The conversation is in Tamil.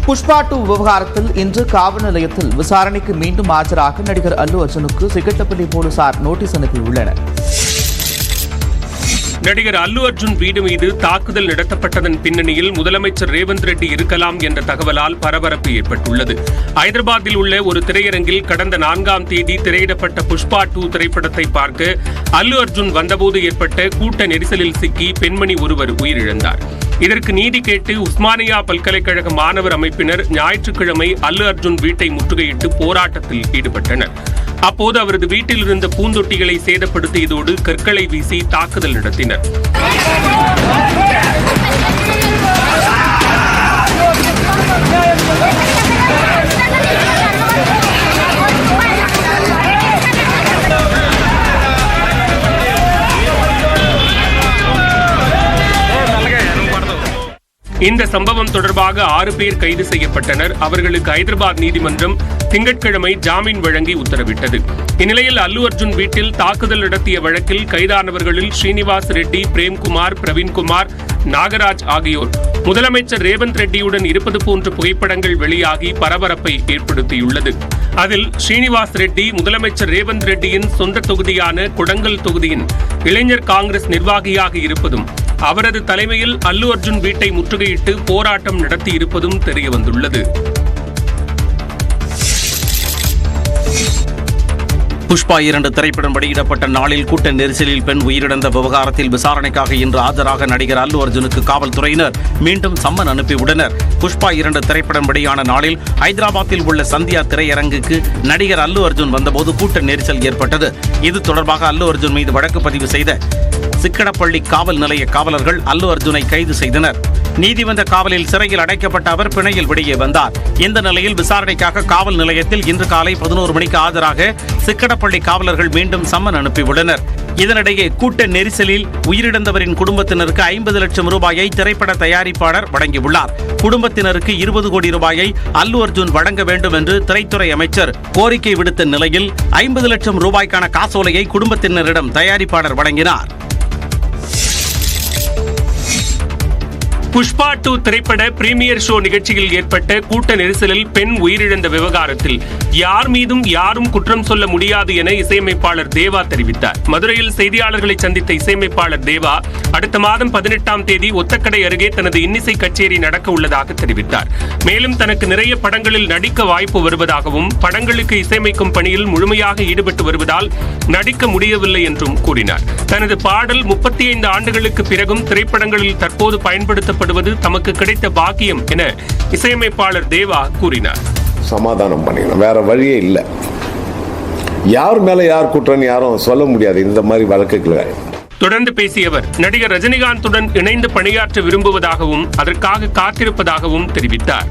புஷ்பா 2 விவகாரத்தில் இன்று காவல் நிலையத்தில் விசாரணைக்கு மீண்டும் ஆஜராக நடிகர் அல்லு அர்ஜுனுக்கு சிக்கட்டப்பள்ளி போலீசார் நோட்டீஸ் அனுப்பியுள்ளனர். நடிகர் அல்லு அர்ஜுன் வீடு மீது தாக்குதல் நடத்தப்பட்டதன் பின்னணியில் முதலமைச்சர் ரேவந்த் ரெட்டி இருக்கலாம் என்ற தகவலால் பரபரப்பு ஏற்பட்டுள்ளது. ஐதராபாத்தில் உள்ள ஒரு திரையரங்கில் கடந்த 4ஆம் தேதி திரையிடப்பட்ட புஷ்பா 2 திரைப்படத்தை பார்க்க அல்லு அர்ஜுன் வந்தபோது ஏற்பட்ட கூட்ட நெரிசலில் சிக்கி பெண்மணி ஒருவர் உயிரிழந்தார். இதற்கு நீதி கேட்டு உஸ்மானியா பல்கலைக்கழக மாணவர் அமைப்பினர் ஞாயிற்றுக்கிழமை அல்லு அர்ஜுன் வீட்டை முற்றுகையிட்டு போராட்டத்தில் ஈடுபட்டனர். அப்போது அவரது வீட்டில் இருந்த பூந்தொட்டிகளை சேதப்படுத்தியதோடு கற்களை வீசி தாக்குதல் நடத்தினர். இந்த சம்பவம் தொடர்பாக 6 பேர் கைது செய்யப்பட்டனர். அவர்களுக்கு ஐதராபாத் நீதிமன்றம் திங்கட்கிழமை ஜாமீன் வழங்கி உத்தரவிட்டது. இந்நிலையில் அல்லு அர்ஜுன் வீட்டில் தாக்குதல் நடத்திய வழக்கில் கைதானவர்களில் ஸ்ரீனிவாஸ் ரெட்டி, பிரேம்குமார், பிரவீன்குமார், நாகராஜ் ஆகியோர் முதலமைச்சர் ரேவந்த் ரெட்டியுடன் இருப்பது போன்ற புகைப்படங்கள் வெளியாகி பரபரப்பை ஏற்படுத்தியுள்ளது. அதில் ஸ்ரீனிவாஸ் ரெட்டி முதலமைச்சர் ரேவந்த் ரெட்டியின் சொந்த தொகுதியான கொடங்கல் தொகுதியின் இளைஞர் காங்கிரஸ் நிர்வாகியாக இருப்பதும் அவரது தலைமையில் அல்லு அர்ஜுன் வீட்டை முற்றுகையிட்டு போராட்டம் நடத்தியிருப்பதும் தெரியவந்துள்ளது. புஷ்பா 2 திரைப்படம் வெளியிடப்பட்ட நாளில் கூட்ட நெரிசலில் பெண் உயிரிழந்த விவகாரத்தில் விசாரணைக்காக இன்று ஆஜராக நடிகர் அல்லு அர்ஜுனுக்கு காவல்துறையினர் மீண்டும் சம்மன் அனுப்பியுள்ளனர். புஷ்பா 2 திரைப்படம் வெளியான நாளில் ஐதராபாத்தில் உள்ள சந்தியா திரையரங்குக்கு நடிகர் அல்லு அர்ஜுன் வந்தபோது கூட்ட நெரிசல் ஏற்பட்டது. இது தொடர்பாக அல்லு அர்ஜுன் மீது வழக்கு பதிவு செய்த சிக்கடப்பள்ளி காவல் நிலைய காவலர்கள் அல்லு அர்ஜுனை கைது செய்தனர். நீதிமன்ற காவலில் சிறையில் அடைக்கப்பட்ட அவர் பிணையில் வெளியே வந்தார். இந்த நிலையில் விசாரணைக்காக காவல் நிலையத்தில் இன்று காலை 11 மணிக்கு ஆஜராக சிக்கடப்பள்ளி காவலர்கள் மீண்டும் சம்மன் அனுப்பியுள்ளனர். இதனிடையே கூட்ட நெரிசலில் உயிரிழந்தவரின் குடும்பத்தினருக்கு 50 லட்சம் ரூபாயை திரைப்பட தயாரிப்பாளர் வழங்கியுள்ளார். குடும்பத்தினருக்கு 20 கோடி ரூபாயை அல்லு அர்ஜுன் வழங்க வேண்டும் என்று திரைத்துறை அமைச்சர் கோரிக்கை விடுத்த நிலையில் 50 லட்சம் ரூபாய்க்கான காசோலையை குடும்பத்தினரிடம் தயாரிப்பாளர் வழங்கினார். புஷ்பா 2 திரைப்பட பிரீமியர் ஷோ நிகழ்ச்சியில் ஏற்பட்ட கூட்ட நெரிசலில் பெண் உயிரிழந்த விவகாரத்தில் யார் மீதும் யாரும் குற்றம் சொல்ல முடியாது என இசையமைப்பாளர் தேவா தெரிவித்தார். மதுரையில் செய்தியாளர்களை சந்தித்த இசையமைப்பாளர் தேவா அடுத்த மாதம் 18ஆம் தேதி ஒத்தக்கடை அருகே தனது இன்னிசை கச்சேரி நடக்க உள்ளதாக தெரிவித்தார். மேலும் தனக்கு நிறைய படங்களில் நடிக்க வாய்ப்பு வருவதாகவும் படங்களுக்கு இசையமைக்கும் பணியில் முழுமையாக ஈடுபட்டு வருவதால் நடிக்க முடியவில்லை என்றும் கூறினார். தனது பாடல் 35 ஆண்டுகளுக்கு பிறகும் திரைப்படங்களில் தற்போது பயன்படுத்தப்படுவது தமக்கு கிடைத்த பாக்கியம் என இசையமைப்பாளர் தேவா கூறினார். சமாதானம் பண்ணிக்கணும், வேற வழியே இல்லை. யார் மேல யார் குற்றம் யாரும் சொல்ல முடியாது இந்த மாதிரி வழக்குகளை. தொடர்ந்து பேசிய அவர் நடிகர் ரஜினிகாந்துடன் இணைந்து பணியாற்ற விரும்புவதாகவும் அதற்காக காத்திருப்பதாகவும் தெரிவித்தார்.